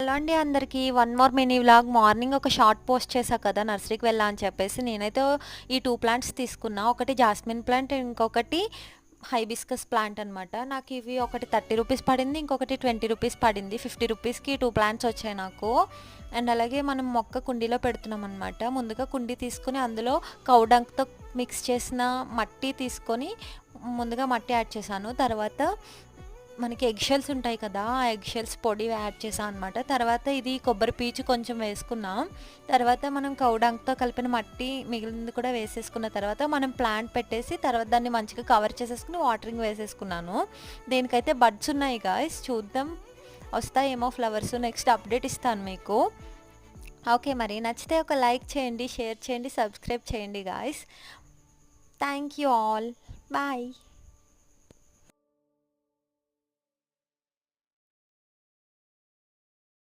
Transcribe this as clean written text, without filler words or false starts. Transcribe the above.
Hello అండి అందరికీ. One more mini vlog. Morning ఒక షార్ట్ పోస్ట్ చేశా కదా నర్సరీకి వెళ్ళా అని చెప్పేసి. నేనైతే ఈ 2 ప్లాంట్స్ తీసుకున్నా. ఒకటి జాస్మిన్ ప్లాంట్, ఇంకొకటి హైబిస్కస్ ప్లాంట్ అనమాట. నాకు ఇవి ఒకటి 30 రూపీస్ పడింది, ఇంకొకటి 20 రూపీస్ పడింది. 50 రూపీస్కి 2 ప్లాంట్స్ వచ్చాయి నాకు. అండ్ అలాగే మనం మొక్క కుండీలో పెడుతున్నాం అనమాట. ముందుగా కుండీ తీసుకుని అందులో కౌ డంక్తో మిక్స్ చేసిన మట్టి తీసుకొని ముందుగా మట్టి యాడ్ చేశాను. తర్వాత మనకి ఎగ్ షెల్స్ ఉంటాయి కదా, ఆ ఎగ్ షెల్స్ పొడి యాడ్ చేసాం అనమాట. తర్వాత ఇది కొబ్బరి పీచు కొంచెం వేసుకున్నాం. తర్వాత మనం కౌ డంక్తో కలిపిన మట్టి మిగిలింది కూడా వేసేసుకున్న తర్వాత మనం ప్లాంట్ పెట్టేసి తర్వాత దాన్ని మంచిగా కవర్ చేసేసుకుని వాటరింగ్ వేసేసుకున్నాను. దేనికైతే బడ్స్ ఉన్నాయి గాయ్స్, చూద్దాం వస్తాయేమో ఫ్లవర్స్. నెక్స్ట్ అప్డేట్ ఇస్తాను మీకు. ఓకే, మరి నచ్చితే ఒక లైక్ చేయండి, షేర్ చేయండి, సబ్స్క్రైబ్ చేయండి guys. Thank you all. Bye.